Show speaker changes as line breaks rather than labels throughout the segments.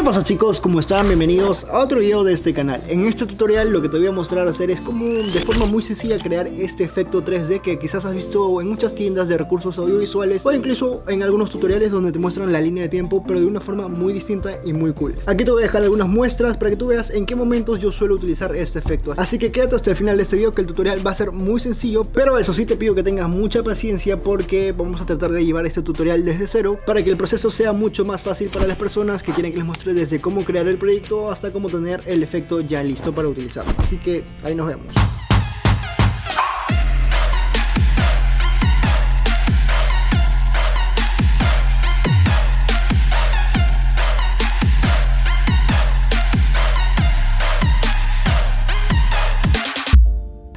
¿Qué pasa, chicos? ¿Cómo están? Bienvenidos a otro video de este canal. En este tutorial lo que te voy a mostrar hacer es como de forma muy sencilla crear este efecto 3D que quizás has visto en muchas tiendas de recursos audiovisuales o incluso en algunos tutoriales donde te muestran la línea de tiempo, pero de una forma muy distinta y muy cool. Aquí te voy a dejar algunas muestras para que tú veas en qué momentos yo suelo utilizar este efecto. Así que quédate hasta el final de este video, que el tutorial va a ser muy sencillo, pero eso sí te pido que tengas mucha paciencia porque vamos a tratar de llevar este tutorial desde cero para que el proceso sea mucho más fácil para las personas que quieren que les muestre desde cómo crear el proyecto hasta cómo tener el efecto ya listo para utilizar. Así que ahí nos vemos.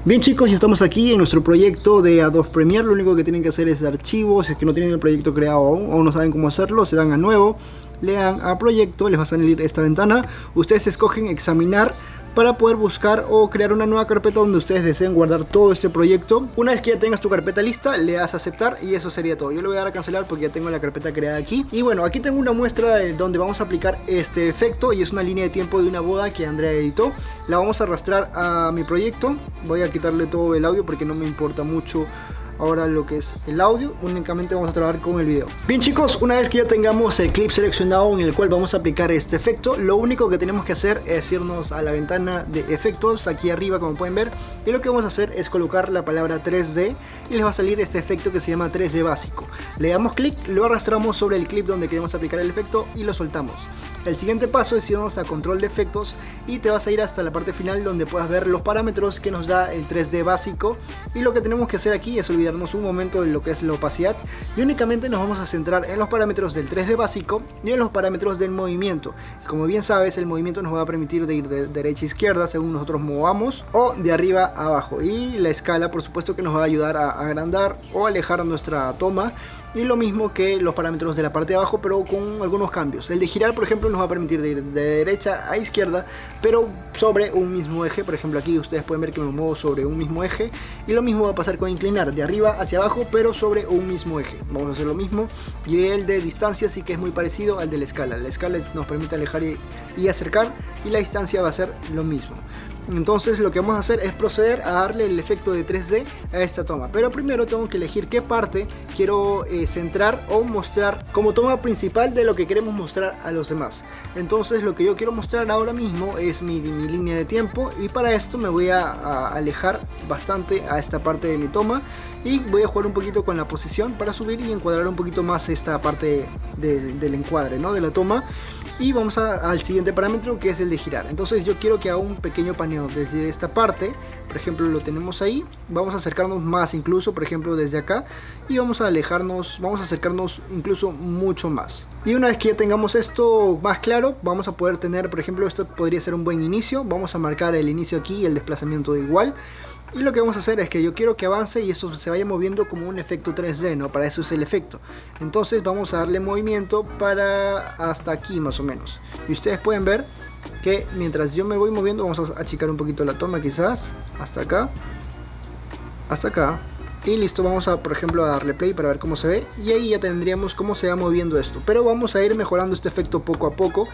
Bien, chicos, ya estamos aquí en nuestro proyecto de Adobe Premiere. Lo único que tienen que hacer es archivos. Si es que no tienen el proyecto creado aún o no saben cómo hacerlo, se dan a nuevo, le dan a proyecto, les va a salir esta ventana. Ustedes escogen examinar para poder buscar o crear una nueva carpeta donde ustedes deseen guardar todo este proyecto. Una vez que ya tengas tu carpeta lista, le das a aceptar y eso sería todo. Yo le voy a dar a cancelar porque ya tengo la carpeta creada aquí. Y bueno, aquí tengo una muestra de donde vamos a aplicar este efecto y es una línea de tiempo de una boda que Andrea editó. La vamos a arrastrar a mi proyecto. Voy a quitarle todo el audio porque no me importa mucho ahora lo que es el audio, únicamente vamos a trabajar con el video. Bien, chicos, una vez que ya tengamos el clip seleccionado en el cual vamos a aplicar este efecto, lo único que tenemos que hacer es irnos a la ventana de efectos aquí arriba, como pueden ver, y lo que vamos a hacer es colocar la palabra 3D y les va a salir este efecto que se llama 3D básico. Le damos clic, lo arrastramos sobre el clip donde queremos aplicar el efecto y lo soltamos. El siguiente paso es irnos a control de efectos y te vas a ir hasta la parte final donde puedas ver los parámetros que nos da el 3D básico. Y lo que tenemos que hacer aquí es olvidarnos un momento de lo que es la opacidad y únicamente nos vamos a centrar en los parámetros del 3D básico y en los parámetros del movimiento. Y como bien sabes, el movimiento nos va a permitir de ir de derecha a izquierda según nosotros movamos o de arriba a abajo. Y la escala, por supuesto, que nos va a ayudar a agrandar o alejar nuestra toma. Y lo mismo que los parámetros de la parte de abajo, pero con algunos cambios. El de girar, por ejemplo, nos va a permitir de ir de derecha a izquierda, pero sobre un mismo eje. Por ejemplo, aquí ustedes pueden ver que me muevo sobre un mismo eje. Y lo mismo va a pasar con inclinar, de arriba hacia abajo, pero sobre un mismo eje. Vamos a hacer lo mismo. Y el de distancia sí que es muy parecido al de la escala. La escala nos permite alejar y acercar, y la distancia va a ser lo mismo. Entonces lo que vamos a hacer es proceder a darle el efecto de 3D a esta toma, pero primero tengo que elegir qué parte quiero centrar o mostrar como toma principal de lo que queremos mostrar a los demás. Entonces lo que yo quiero mostrar ahora mismo es mi línea de tiempo, y para esto me voy a alejar bastante a esta parte de mi toma y voy a jugar un poquito con la posición para subir y encuadrar un poquito más esta parte del encuadre, ¿no?, de la toma. Y vamos al siguiente parámetro, que es el de girar. Entonces yo quiero que haga un pequeño paneo desde esta parte. Por ejemplo, lo tenemos ahí. Vamos a acercarnos más, incluso por ejemplo desde acá, y vamos a alejarnos, vamos a acercarnos incluso mucho más. Y una vez que ya tengamos esto más claro, vamos a poder tener, por ejemplo, esto podría ser un buen inicio. Vamos a marcar el inicio aquí y el desplazamiento de igual. Y lo que vamos a hacer es que yo quiero que avance y esto se vaya moviendo como un efecto 3D, ¿no? Para eso es el efecto. Entonces vamos a darle movimiento para hasta aquí más o menos. Y ustedes pueden ver que mientras yo me voy moviendo, vamos a achicar un poquito la toma quizás, hasta acá, hasta acá. Y listo, vamos a, por ejemplo, a darle play para ver cómo se ve. Y ahí ya tendríamos cómo se va moviendo esto. Pero vamos a ir mejorando este efecto poco a poco.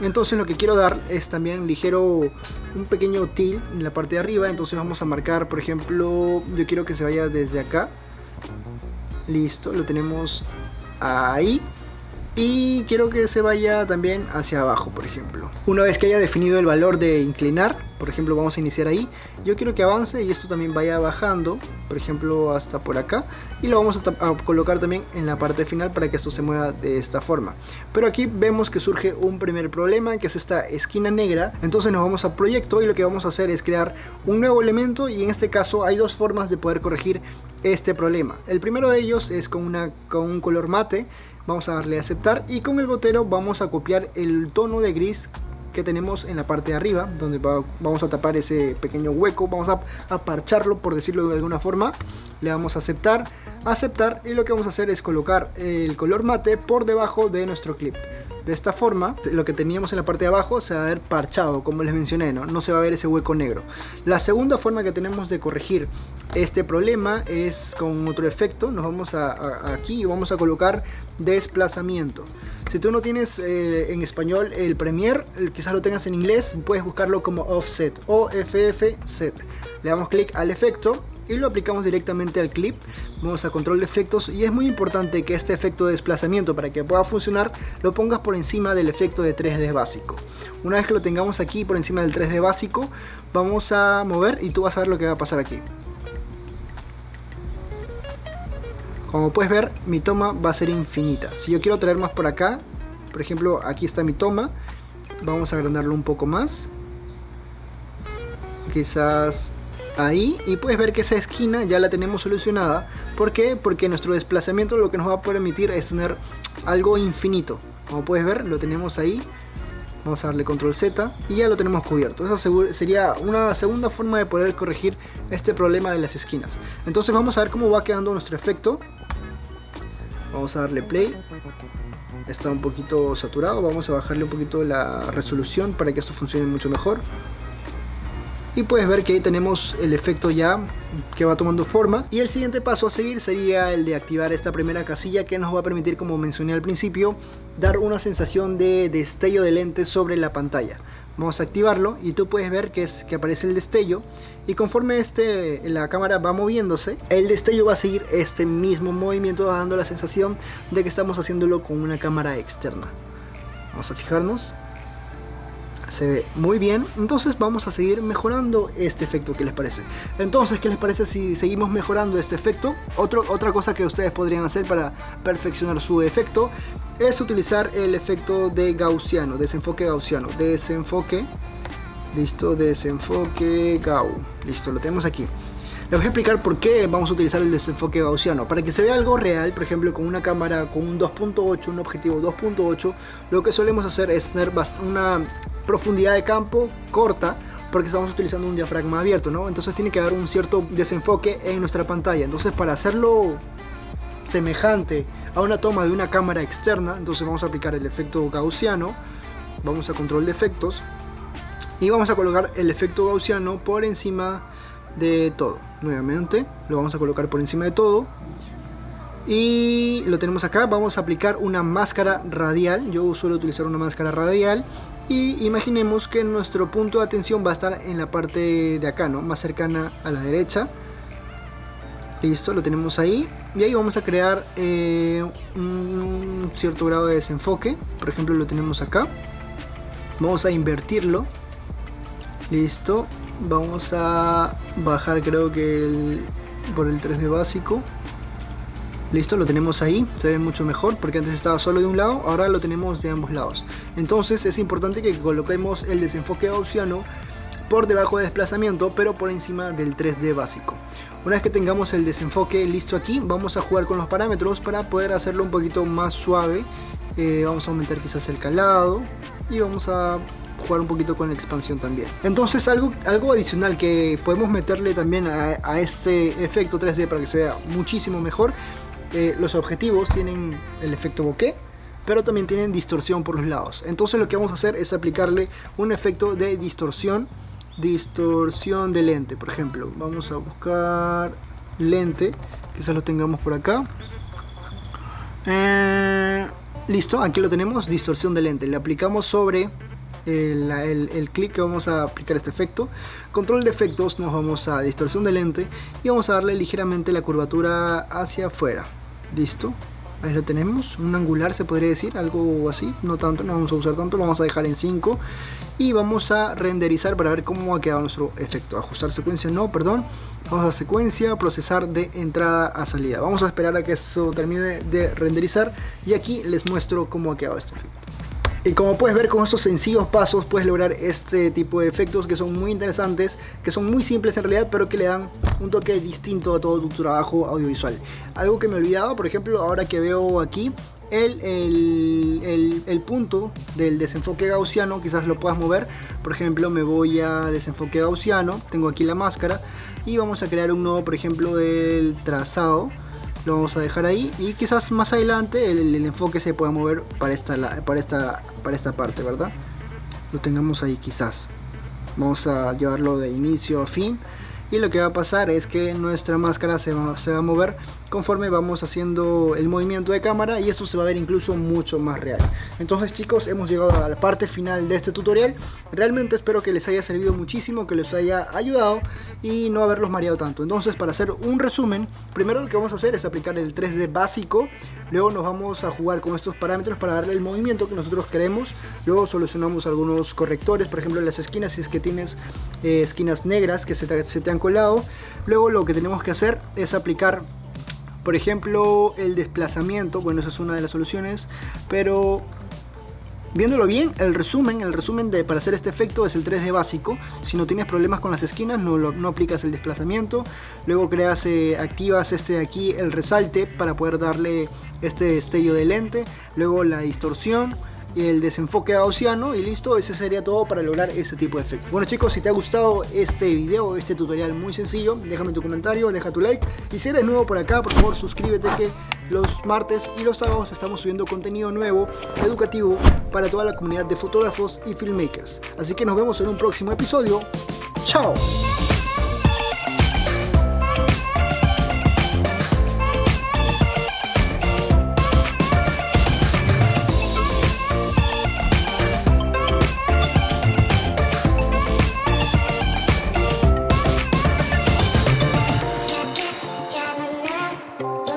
Entonces lo que quiero dar es también ligero, un pequeño tilt en la parte de arriba. Entonces vamos a marcar, por ejemplo, yo quiero que se vaya desde acá. Listo, lo tenemos ahí. Y quiero que se vaya también hacia abajo, por ejemplo. Una vez que haya definido el valor de inclinar, por ejemplo, vamos a iniciar ahí. Yo quiero que avance y esto también vaya bajando, por ejemplo, hasta por acá. Y lo vamos a colocar también en la parte final para que esto se mueva de esta forma. Pero aquí vemos que surge un primer problema, que es esta esquina negra. Entonces nos vamos a proyecto y lo que vamos a hacer es crear un nuevo elemento. Y en este caso hay dos formas de poder corregir este problema. El primero de ellos es con un color mate. Vamos a darle a aceptar y con el gotero vamos a copiar el tono de gris que tenemos en la parte de arriba, donde vamos a tapar ese pequeño hueco. Vamos a parcharlo, por decirlo de alguna forma. Le damos a aceptar, y lo que vamos a hacer es colocar el color mate por debajo de nuestro clip. De esta forma, lo que teníamos en la parte de abajo se va a ver parchado, como les mencioné, no se va a ver ese hueco negro. La segunda forma que tenemos de corregir este problema es con otro efecto. Nos vamos aquí y vamos a colocar desplazamiento. Si tú no tienes en español el Premiere, quizás lo tengas en inglés, puedes buscarlo como Offset o FFset. Le damos clic al efecto y lo aplicamos directamente al clip. Vamos a control de efectos y es muy importante que este efecto de desplazamiento, para que pueda funcionar, lo pongas por encima del efecto de 3D básico. Una vez que lo tengamos aquí por encima del 3D básico, vamos a mover y tú vas a ver lo que va a pasar aquí. Como puedes ver, mi toma va a ser infinita. Si yo quiero traer más por acá, por ejemplo, aquí está mi toma, vamos a agrandarlo un poco más, quizás ahí, y puedes ver que esa esquina ya la tenemos solucionada. ¿Por qué? Porque nuestro desplazamiento lo que nos va a permitir es tener algo infinito. Como puedes ver, lo tenemos ahí. Vamos a darle control Z y ya lo tenemos cubierto. Esa sería una segunda forma de poder corregir este problema de las esquinas. Entonces vamos a ver cómo va quedando nuestro efecto. Vamos a darle play. Está un poquito saturado, vamos a bajarle un poquito la resolución para que esto funcione mucho mejor. Y puedes ver que ahí tenemos el efecto ya que va tomando forma. Y el siguiente paso a seguir sería el de activar esta primera casilla, que nos va a permitir, como mencioné al principio, dar una sensación de destello de lente sobre la pantalla. Vamos a activarlo y tú puedes ver que aparece el destello. Y conforme la cámara va moviéndose, el destello va a seguir este mismo movimiento, dando la sensación de que estamos haciéndolo con una cámara externa. Vamos a fijarnos. Se ve muy bien. Entonces vamos a seguir mejorando este efecto. ¿Qué les parece? Entonces, ¿qué les parece si seguimos mejorando este efecto? Otra cosa que ustedes podrían hacer para perfeccionar su efecto es utilizar el efecto de gaussiano, desenfoque gaussiano. Desenfoque, listo, desenfoque Gau, listo, lo tenemos aquí. Les voy a explicar por qué vamos a utilizar el desenfoque gaussiano. Para que se vea algo real, por ejemplo, con una cámara con un 2.8, un objetivo 2.8, lo que solemos hacer es tener una profundidad de campo corta, porque estamos utilizando un diafragma abierto, ¿no? Entonces tiene que haber un cierto desenfoque en nuestra pantalla. Entonces, para hacerlo semejante a una toma de una cámara externa, entonces vamos a aplicar el efecto gaussiano. Vamos a control de efectos y vamos a colocar el efecto gaussiano por encima de todo. Nuevamente lo vamos a colocar por encima de todo y lo tenemos acá. Vamos a aplicar una máscara radial. Yo suelo utilizar una máscara radial y imaginemos que nuestro punto de atención va a estar en la parte de acá, ¿no? Más cercana a la derecha. Listo, lo tenemos ahí y ahí vamos a crear un cierto grado de desenfoque. Por ejemplo, lo tenemos acá. Vamos a invertirlo. Listo. Vamos a bajar, creo que por el 3D básico. Listo, lo tenemos ahí. Se ve mucho mejor porque antes estaba solo de un lado, ahora lo tenemos de ambos lados. Entonces es importante que coloquemos el desenfoque gaussiano por debajo de desplazamiento, pero por encima del 3D básico. Una vez que tengamos el desenfoque listo aquí, vamos a jugar con los parámetros para poder hacerlo un poquito más suave. Vamos a aumentar quizás el calado y vamos a jugar un poquito con la expansión también. Entonces algo adicional que podemos meterle también a este efecto 3D para que se vea muchísimo mejor. Los objetivos tienen el efecto bokeh, pero también tienen distorsión por los lados. Entonces lo que vamos a hacer es aplicarle un efecto de distorsión de lente. Por ejemplo, vamos a buscar lente, quizás lo tengamos por acá. Listo, aquí lo tenemos, distorsión de lente. Le aplicamos sobre el clic que vamos a aplicar este efecto. Control de efectos, nos vamos a distorsión de lente y vamos a darle ligeramente la curvatura hacia afuera. Listo, ahí lo tenemos, un angular se podría decir, algo así, no tanto, no vamos a usar tanto, lo vamos a dejar en 5 y vamos a renderizar para ver cómo ha quedado nuestro efecto. Ajustar secuencia, no, perdón, vamos a secuencia, procesar de entrada a salida. Vamos a esperar a que esto termine de renderizar y aquí les muestro cómo ha quedado este efecto. Y como puedes ver, con estos sencillos pasos puedes lograr este tipo de efectos que son muy interesantes, que son muy simples en realidad, pero que le dan un toque distinto a todo tu trabajo audiovisual. Algo que me olvidaba, por ejemplo, ahora que veo aquí el punto del desenfoque gaussiano, quizás lo puedas mover. Por ejemplo, me voy a desenfoque gaussiano, tengo aquí la máscara y vamos a crear un nodo, por ejemplo, del trazado. lo vamos a dejar ahí y quizás más adelante el enfoque se pueda mover para esta parte, ¿verdad? Lo tengamos ahí quizás. Vamos a llevarlo de inicio a fin y lo que va a pasar es que nuestra máscara se va a mover conforme vamos haciendo el movimiento de cámara y esto se va a ver incluso mucho más real. Entonces chicos, hemos llegado a la parte final de este tutorial. Realmente espero que les haya servido muchísimo, que les haya ayudado y no haberlos mareado tanto. Entonces, para hacer un resumen, primero lo que vamos a hacer es aplicar el 3D básico. Luego nos vamos a jugar con estos parámetros para darle el movimiento que nosotros queremos. Luego solucionamos algunos correctores, por ejemplo en las esquinas, si es que tienes esquinas negras que se te han colado. Luego lo que tenemos que hacer es aplicar, por ejemplo, el desplazamiento. Bueno, esa es una de las soluciones, pero viéndolo bien, el resumen para hacer este efecto es el 3D básico. Si no tienes problemas con las esquinas, no aplicas el desplazamiento. Luego activas este de aquí, el resalte, para poder darle este destello de lente. Luego la distorsión y el desenfoque gaussiano y listo. Ese sería todo para lograr ese tipo de efecto. Bueno chicos, si te ha gustado este video, este tutorial muy sencillo, déjame tu comentario, deja tu like y si eres nuevo por acá, por favor suscríbete, que los martes y los sábados estamos subiendo contenido nuevo, educativo, para toda la comunidad de fotógrafos y filmmakers. Así que nos vemos en un próximo episodio. ¡Chao!